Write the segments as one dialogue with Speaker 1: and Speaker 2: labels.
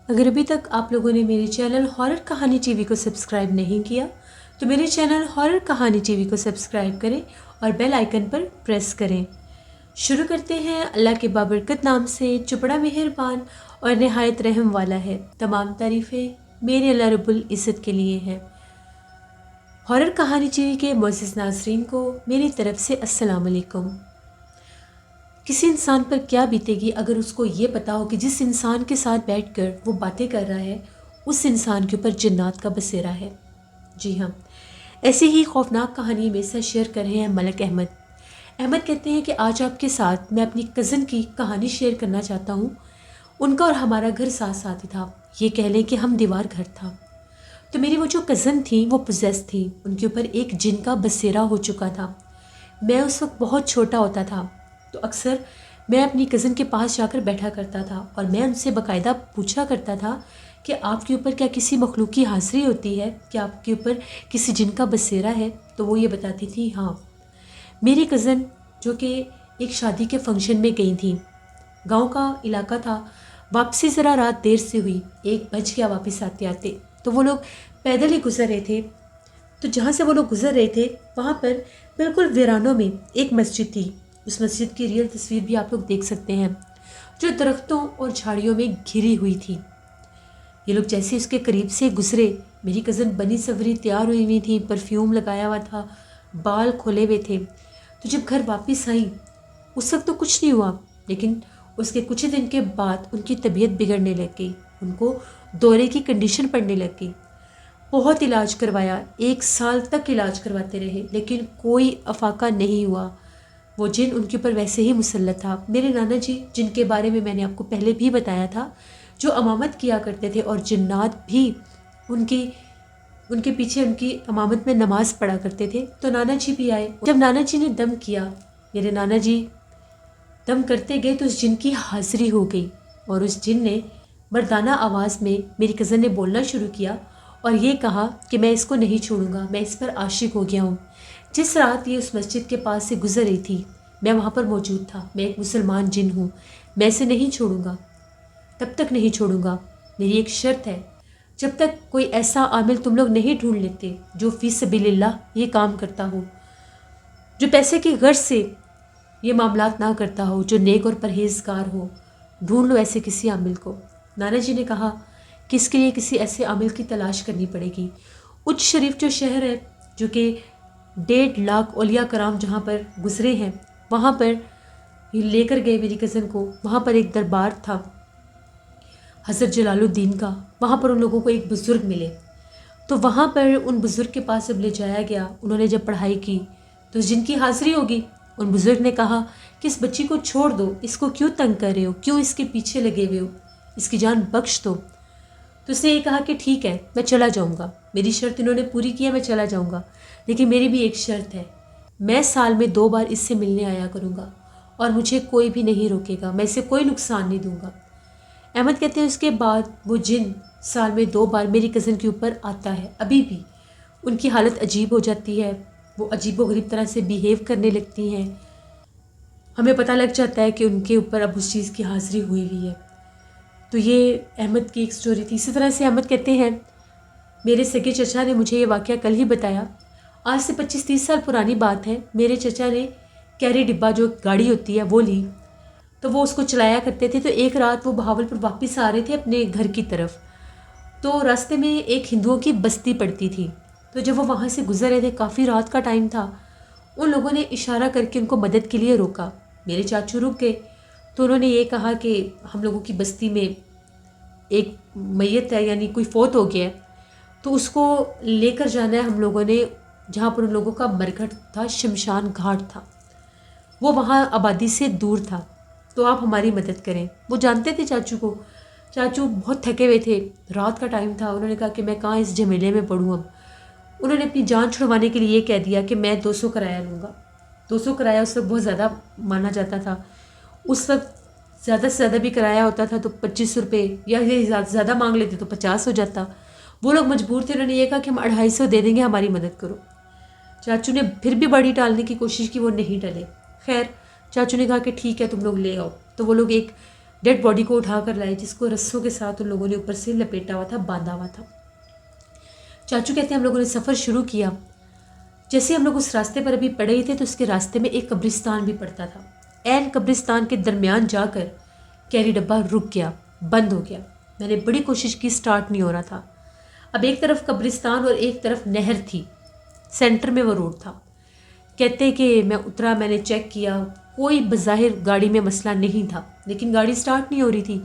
Speaker 1: اگر ابھی تک آپ لوگوں نے میرے چینل ہارر کہانی ٹی وی کو سبسکرائب نہیں کیا تو میرے چینل ہارر کہانی ٹی وی کو سبسکرائب کریں اور بیل آئیکن پر پریس کریں۔ شروع کرتے ہیں۔ اللہ کے بابرکت نام سے جو بڑا مہربان اور نہایت رحم والا ہے۔ تمام تعریفیں میرے اللہ رب العزت کے لیے ہیں۔ ہارر کہانی ٹی وی کے معزز ناظرین کو میری طرف سے السلام علیکم۔ کسی انسان پر کیا بیتے گی اگر اس کو یہ پتا ہو کہ جس انسان کے ساتھ بیٹھ کر وہ باتیں کر رہا ہے اس انسان کے اوپر جنات کا بسیرا ہے۔ جی ہاں، ایسی ہی خوفناک کہانی میں سے شیئر کر رہے ہیں ملک احمد۔ احمد کہتے ہیں کہ آج آپ کے ساتھ میں اپنی کزن کی کہانی شیئر کرنا چاہتا ہوں۔ ان کا اور ہمارا گھر ساتھ ساتھ ہی تھا، یہ کہہ لیں کہ ہم دیوار گھر تھا۔ تو میری وہ جو کزن تھیں وہ پوزیس تھیں، ان کے اوپر ایک جن کا بسیرا ہو چکا تھا۔ میں اس وقت بہت چھوٹا ہوتا تھا تو اکثر میں اپنی کزن کے پاس جا کر بیٹھا کرتا تھا اور میں ان سے باقاعدہ پوچھا کرتا تھا کہ آپ کے اوپر کیا کسی مخلوق کی حاضری ہوتی ہے، کیا آپ کے اوپر کسی جن کا بسیرا ہے؟ تو وہ یہ بتاتی تھی ہاں۔ میری کزن جو کہ ایک شادی کے فنکشن میں گئی تھیں، گاؤں کا علاقہ تھا، واپسی ذرا رات دیر سے ہوئی، 1 بج گیا واپس آتے آتے، تو وہ لوگ پیدل ہی گزر رہے تھے۔ تو جہاں سے وہ لوگ گزر رہے تھے وہاں پر بالکل ویرانوں میں ایک مسجد تھی۔ اس مسجد کی ریئل تصویر بھی آپ لوگ دیکھ سکتے ہیں، جو درختوں اور جھاڑیوں میں گھری ہوئی تھی۔ یہ لوگ جیسے اس کے قریب سے گزرے، میری کزن بنی سوری تیار ہوئی ہوئی تھی، پرفیوم لگایا ہوا تھا، بال کھولے ہوئے تھے۔ تو جب گھر واپس آئیں اس وقت تو کچھ نہیں ہوا، لیکن اس کے کچھ دن کے بعد ان کی طبیعت بگڑنے لگ گئی، ان کو دورے کی کنڈیشن پڑنے لگ گئی۔ بہت علاج کروایا، 1 سال تک علاج کرواتے رہے، لیکن کوئی افاقہ نہیں ہوا۔ وہ جن ان کے اوپر ویسے ہی مسلط تھا۔ میرے نانا جی جن کے بارے میں نے آپ کو پہلے بھی بتایا تھا، جو امامت کیا کرتے تھے اور جنات بھی ان کے پیچھے ان کی امامت میں نماز پڑھا کرتے تھے، تو نانا جی بھی آئے۔ جب نانا جی نے دم کیا، میرے نانا جی دم کرتے گئے تو اس جن کی حاضری ہو گئی، اور اس جن نے مردانہ آواز میں میری کزن نے بولنا شروع کیا اور یہ کہا کہ میں اس کو نہیں چھوڑوں گا، میں اس پر عاشق ہو گیا ہوں۔ جس رات یہ اس مسجد کے پاس سے گزر رہی تھی میں وہاں پر موجود تھا، میں ایک مسلمان جن ہوں، میں اسے نہیں چھوڑوں گا، تب تک نہیں چھوڑوں گا۔ میری ایک شرط ہے، جب تک کوئی ایسا عامل تم لوگ نہیں ڈھونڈ لیتے جو فی سبیل اللہ یہ کام کرتا ہو، جو پیسے کی غرض سے یہ معاملات نہ کرتا ہو، جو نیک اور پرہیزگار ہو، ڈھونڈ لو ایسے کسی عامل کو۔ نانا جی نے کہا کہ اس کے لیے کسی ایسے عامل کی تلاش کرنی پڑے گی۔ اچ شریف جو شہر ہے، جو کہ 1.5 لاکھ اولیاء کرام جہاں پر گزرے ہیں، وہاں پر یہ لے کر گئے میری کزن کو۔ وہاں پر ایک دربار تھا حضرت جلال الدین کا، وہاں پر ان لوگوں کو ایک بزرگ ملے، تو وہاں پر ان بزرگ کے پاس جب لے جایا گیا، انہوں نے جب پڑھائی کی تو جن کی حاضری ہوگی، ان بزرگ نے کہا کہ اس بچی کو چھوڑ دو، اس کو کیوں تنگ کر رہے ہو، کیوں اس کے پیچھے لگے ہوئے ہو، اس کی جان بخش دو۔ تو اس نے یہ کہا کہ ٹھیک ہے میں چلا جاؤں گا، میری شرط انہوں نے پوری کی ہے، میں چلا جاؤں گا، لیکن میری بھی ایک شرط ہے، میں سال میں 2 بار اس سے ملنے آیا کروں گا اور مجھے کوئی بھی نہیں روکے گا، میں اسے کوئی نقصان نہیں دوں گا۔ احمد کہتے ہیں اس کے بعد وہ جن سال میں 2 بار میری کزن کے اوپر آتا ہے، ابھی بھی ان کی حالت عجیب ہو جاتی ہے، وہ عجیب و غریب طرح سے بیہیو کرنے لگتی ہیں، ہمیں پتہ لگ جاتا ہے کہ ان کے اوپر اب اس چیز کی حاضری ہوئی ہوئی ہے۔ تو یہ احمد کی ایک سٹوری تھی۔ اسی طرح سے احمد کہتے ہیں میرے سگے چچا نے مجھے یہ واقعہ کل ہی بتایا، آج سے 25-30 سال پرانی بات ہے۔ میرے چچا نے کیری ڈبہ جو گاڑی ہوتی ہے وہ لی، تو وہ اس کو چلایا کرتے تھے۔ تو ایک رات وہ بہاولپور واپس آ رہے تھے اپنے گھر کی طرف، تو راستے میں ایک ہندوؤں کی بستی پڑتی تھی، تو جب وہ وہاں سے گزر رہے تھے، کافی رات کا ٹائم تھا، ان لوگوں نے اشارہ کر کے ان کو مدد کے لیے روکا۔ میرے چاچو رک گئے، تو انہوں نے یہ کہا کہ ہم لوگوں کی بستی میں ایک میت ہے، یعنی کوئی فوت ہو گیا ہے، تو اس کو لے کر جانا ہے ہم لوگوں نے، جہاں پر ان لوگوں کا مرگھٹ تھا، شمشان گھاٹ تھا، وہ وہاں آبادی سے دور تھا، تو آپ ہماری مدد کریں۔ وہ جانتے تھے چاچو کو، چاچو بہت تھکے ہوئے تھے، رات کا ٹائم تھا، انہوں نے کہا کہ میں کہاں اس جھمیلے میں پڑوں اب۔ انہوں نے اپنی جان چھڑوانے کے لیے یہ کہہ دیا کہ میں 200 کرایہ لوں گا۔ 200 کرایہ اس وقت بہت زیادہ مانا جاتا تھا، اس وقت زیادہ سے زیادہ بھی کرایہ ہوتا تھا تو 25 روپے، یا یہ زیادہ مانگ لیتے تو 50 ہو جاتا۔ وہ لوگ مجبور تھے، انہوں نے یہ کہا کہ ہم 250 دے دیں گے، ہماری مدد کرو۔ چاچو نے پھر بھی بڑی ٹالنے کی کوشش کی، وہ نہیں ٹلے۔ خیر چاچو نے کہا کہ ٹھیک ہے تم لوگ لے آؤ، تو وہ لوگ ایک ڈیڈ باڈی کو اٹھا کر لائے، جس کو رسوں کے ساتھ ان لوگوں نے اوپر سے لپیٹا ہوا تھا، باندھا ہوا تھا۔ چاچو کہتے ہیں ہم لوگوں نے سفر شروع کیا، جیسے ہم لوگ اس راستے پر ابھی پڑے ہی تھے تو اس کے راستے میں ایک قبرستان بھی پڑتا تھا۔ عین قبرستان کے درمیان جا کر کیری ڈبہ رک گیا، بند ہو گیا۔ میں نے بڑی کوشش کی، سٹارٹ نہیں ہو رہا تھا۔ اب ایک طرف قبرستان اور ایک طرف نہر تھی، سینٹر میں وہ روڈ تھا۔ کہتے کہ میں اترا، میں نے چیک کیا، کوئی بظاہر گاڑی میں مسئلہ نہیں تھا، لیکن گاڑی سٹارٹ نہیں ہو رہی تھی۔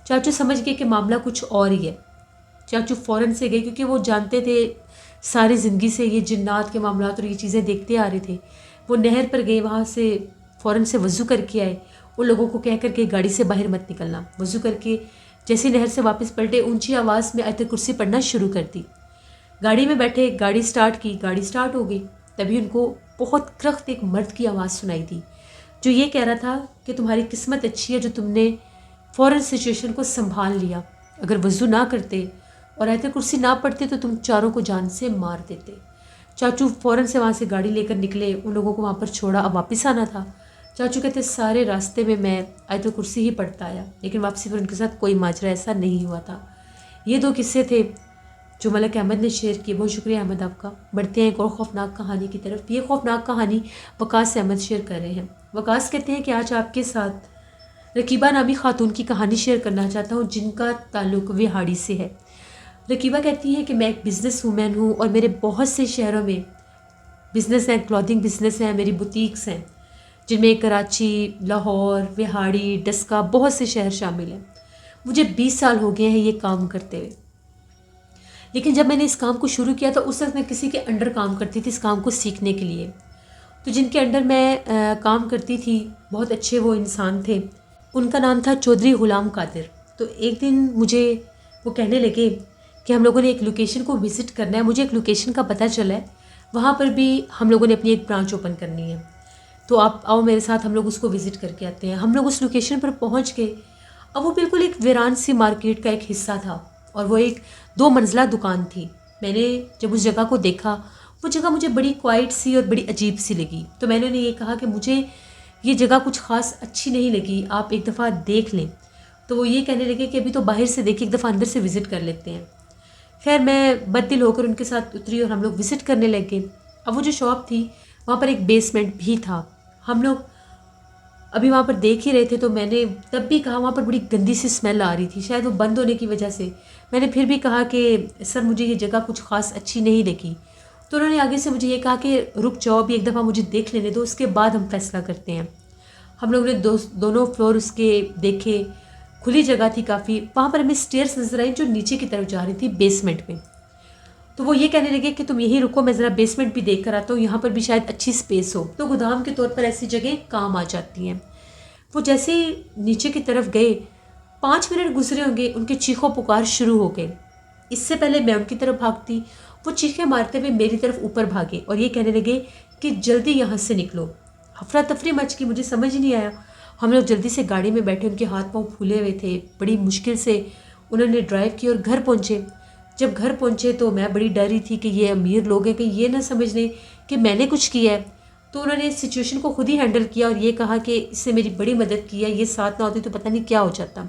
Speaker 1: چاچو سمجھ گئے کہ معاملہ کچھ اور ہی ہے۔ چاچو فوراً سے گئے، کیونکہ وہ جانتے تھے ساری زندگی سے یہ جنات کے معاملات اور یہ چیزیں دیکھتے آ رہے تھے۔ وہ نہر پر گئے، وہاں سے فوراً سے وضو کر کے آئے، ان لوگوں کو کہہ کر کے گاڑی سے باہر مت نکلنا۔ وضو کر کے جیسے نہر سے واپس پلٹے، اونچی آواز میں آیت کرسی پڑھنا شروع کر دی۔ گاڑی میں بیٹھے، گاڑی سٹارٹ کی، گاڑی سٹارٹ ہو گئی۔ تبھی ان کو بہت کرخت ایک مرد کی آواز سنائی دی، جو یہ کہہ رہا تھا کہ تمہاری قسمت اچھی ہے جو تم نے فوراً سچویشن کو سنبھال لیا، اگر وضو نہ کرتے اور آیت کرسی نہ پڑھتے تو تم چاروں کو جان سے مار دیتے۔ چاچو فوراً سے وہاں سے گاڑی لے کر نکلے، ان لوگوں کو وہاں پر چھوڑا، اب واپس آنا تھا۔ چاچو کہتے سارے راستے میں آیت کرسی ہی پڑھتا آیا، لیکن واپسی پر ان کے ساتھ کوئی ماجرا ایسا نہیں ہوا تھا۔ یہ 2 قصے تھے جو ملک احمد نے شیئر کیے۔ بہت شکریہ احمد آپ کا۔ بڑھتے ہیں ایک اور خوفناک کہانی کی طرف۔ یہ خوفناک کہانی وقاص احمد شیئر کر رہے ہیں۔ وقاص کہتے ہیں کہ آج آپ کے ساتھ رقیبہ نامی خاتون کی کہانی شیئر کرنا چاہتا ہوں، جن کا تعلق وہاڑی سے ہے۔ رقیبہ کہتی ہے کہ میں ایک بزنس وومن ہوں اور میرے بہت سے شہروں میں بزنس ہیں، کلودنگ بزنس ہیں، میری بوتیکس ہیں، جن میں کراچی، لاہور، وہاڑی، ڈسکا، بہت سے شہر شامل ہیں۔ مجھے 20 سال ہو گئے ہیں یہ کام کرتے ہوئے، لیکن جب میں نے اس کام کو شروع کیا تو اس وقت میں کسی کے انڈر کام کرتی تھی اس کام کو سیکھنے کے لیے۔ تو جن کے انڈر میں کام کرتی تھی بہت اچھے وہ انسان تھے، ان کا نام تھا چودھری غلام قادر۔ تو ایک دن مجھے وہ کہنے لگے کہ ہم لوگوں نے ایک لوکیشن کو وزٹ کرنا ہے، مجھے ایک لوکیشن کا پتہ چلا ہے، وہاں پر بھی ہم لوگوں نے اپنی ایک برانچ اوپن کرنی ہے، تو آپ آؤ میرے ساتھ، ہم لوگ اس کو وزٹ کر کے آتے ہیں۔ ہم لوگ اس لوکیشن پر پہنچ گئے۔ اب وہ بالکل ایک ویران سی مارکیٹ کا ایک حصہ تھا اور وہ ایک 2 منزلہ دکان تھی۔ میں نے جب اس جگہ کو دیکھا، وہ جگہ مجھے بڑی کوائٹ سی اور بڑی عجیب سی لگی، تو میں نے انہیں یہ کہا کہ مجھے یہ جگہ کچھ خاص اچھی نہیں لگی، آپ ایک دفعہ دیکھ لیں۔ تو وہ یہ کہنے لگے کہ ابھی تو باہر سے دیکھیں، ایک دفعہ اندر سے وزٹ کر لیتے ہیں۔ خیر میں بد دل ہو کر ان کے ساتھ اتری اور ہم لوگ وزٹ کرنے لگ گئے۔ اب وہ جو شاپ تھی وہاں پر ایک بیسمنٹ بھی تھا، ہم لوگ ابھی وہاں پر دیکھ ہی رہے تھے، تو میں نے تب بھی کہا، وہاں پر بڑی گندی سی اسمیل آ رہی تھی، شاید وہ بند ہونے کی وجہ سے۔ میں نے پھر بھی کہا کہ سر مجھے یہ جگہ کچھ خاص اچھی نہیں لگی، تو انہوں نے آگے سے مجھے یہ کہا کہ رک جاؤ، ابھی ایک دفعہ مجھے دیکھ لینے دو، اس کے بعد ہم فیصلہ کرتے ہیں۔ ہم لوگوں نے دونوں فلور اس کے دیکھے، کھلی جگہ تھی کافی، وہاں پر ہمیں اسٹیئرس نظر آئی جو نیچے کی طرف جا رہی تھی بیسمنٹ میں۔ تو وہ یہ کہنے لگے کہ تم یہیں رکو، میں ذرا بیسمنٹ بھی دیکھ کر آتا ہوں، یہاں پر بھی شاید اچھی سپیس ہو، تو گودام کے طور پر ایسی جگہیں کام آ جاتی ہیں۔ وہ جیسے ہی نیچے کی طرف گئے، 5 منٹ گزرے ہوں گے، ان کے چیخوں پکار شروع ہو گئے۔ اس سے پہلے میں ان کی طرف بھاگتی، وہ چیخیں مارتے ہوئے میری طرف اوپر بھاگے اور یہ کہنے لگے کہ جلدی یہاں سے نکلو۔ افراتفری مچ گئی، مجھے سمجھ نہیں آیا۔ ہم لوگ جلدی سے گاڑی میں بیٹھے، ان کے ہاتھ پاؤں پھولے ہوئے تھے، بڑی مشکل سے انہوں نے ڈرائیو کی اور گھر پہنچے۔ جب گھر پہنچے تو میں بڑی ڈری تھی کہ یہ امیر لوگ ہیں کہ یہ نہ سمجھ لیں کہ میں نے کچھ کیا ہے، تو انہوں نے اس سچویشن کو خود ہی ہینڈل کیا اور یہ کہا کہ اس سے میری بڑی مدد کی ہے، یہ ساتھ نہ ہوتی تو پتہ نہیں کیا ہو جاتا۔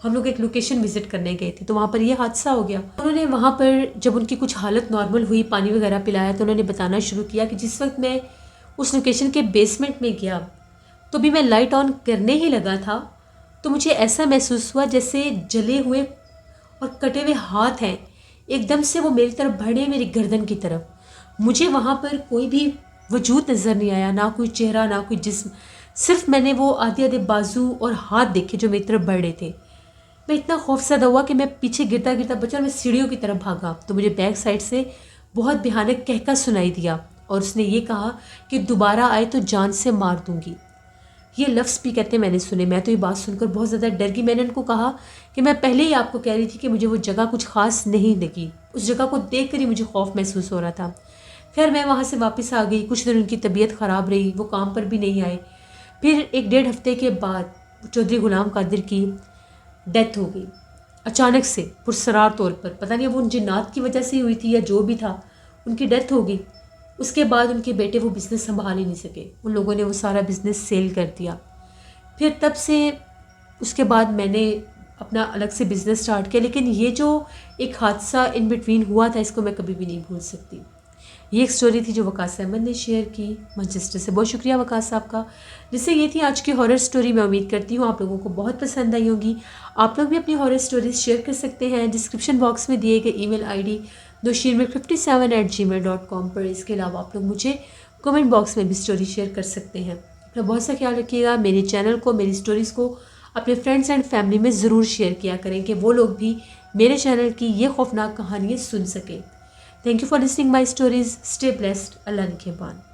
Speaker 1: ہم لوگ ایک لوکیشن وزٹ کرنے گئے تھے تو وہاں پر یہ حادثہ ہو گیا۔ انہوں نے وہاں پر جب ان کی کچھ حالت نارمل ہوئی، پانی وغیرہ پلایا، تو انہوں نے بتانا شروع کیا کہ جس وقت میں اس لوکیشن کے بیسمنٹ میں گیا تو بھی میں لائٹ آن کرنے ہی لگا تھا تو مجھے ایسا محسوس ہوا جیسے جلے ہوئے اور کٹے ہوئے ہاتھ ہیں، ایک دم سے وہ میری طرف بڑھے، میری گردن کی طرف۔ مجھے وہاں پر کوئی بھی وجود نظر نہیں آیا، نہ کوئی چہرہ، نہ کوئی جسم، صرف میں نے وہ آدھے آدھے بازو اور ہاتھ دیکھے جو میری طرف بڑھ رہے تھے۔ میں اتنا خوفزدہ ہوا کہ میں پیچھے گرتا گرتا بچا اور میں سیڑھیوں کی طرف بھاگا تو مجھے بیک سائڈ سے بہت بھیانک کہکا سنائی دیا اور اس نے یہ کہا کہ دوبارہ آئے تو جان سے مار دوں گی۔ یہ لفظ بھی کہتے میں نے سنے۔ میں تو یہ بات سن کر بہت زیادہ ڈر گئی۔ میں نے ان کو کہا کہ میں پہلے ہی آپ کو کہہ رہی تھی کہ مجھے وہ جگہ کچھ خاص نہیں لگی، اس جگہ کو دیکھ کر ہی مجھے خوف محسوس ہو رہا تھا۔ خیر میں وہاں سے واپس آ گئی، کچھ دن ان کی طبیعت خراب رہی، وہ کام پر بھی نہیں آئے۔ پھر 1-1.5 ہفتے کے بعد چودھری غلام قادر کی ڈیتھ ہو گئی، اچانک سے پرسرار طور پر، پتہ نہیں وہ ان جنات کی وجہ سے ہی ہوئی تھی یا جو بھی تھا، ان کی ڈیتھ ہو گئی۔ اس کے بعد ان کے بیٹے وہ بزنس سنبھال ہی نہیں سکے، ان لوگوں نے وہ سارا بزنس سیل کر دیا۔ پھر تب سے اس کے بعد میں نے اپنا الگ سے بزنس سٹارٹ کیا، لیکن یہ جو ایک حادثہ ان بٹوین ہوا تھا اس کو میں کبھی بھی نہیں بھول سکتی۔ یہ ایک سٹوری تھی جو وقاص احمد نے شیئر کی مانچسٹر سے۔ بہت شکریہ وقاص صاحب کا۔ جس سے یہ تھی آج کی ہارر سٹوری۔ میں امید کرتی ہوں آپ لوگوں کو بہت پسند آئی ہوگی۔ آپ لوگ بھی اپنی ہارر سٹوریز شیئر کر سکتے ہیں ڈسکرپشن باکس میں دیے گئے ای میل آئی ڈی دوشیرمیر57@gmail.com پر۔ اس کے علاوہ آپ لوگ مجھے کمنٹ باکس میں بھی سٹوری شیئر کر سکتے ہیں۔ اپنا بہت سا خیال رکھیے گا۔ میرے چینل کو، میری سٹوریز کو اپنے فرینڈس اینڈ فیملی میں ضرور شیئر کیا کریں کہ وہ لوگ بھی میرے چینل کی یہ خوفناک کہانیاں سن سکیں۔ Thank you for listening my stories. Stay blessed. Allah نگہبان۔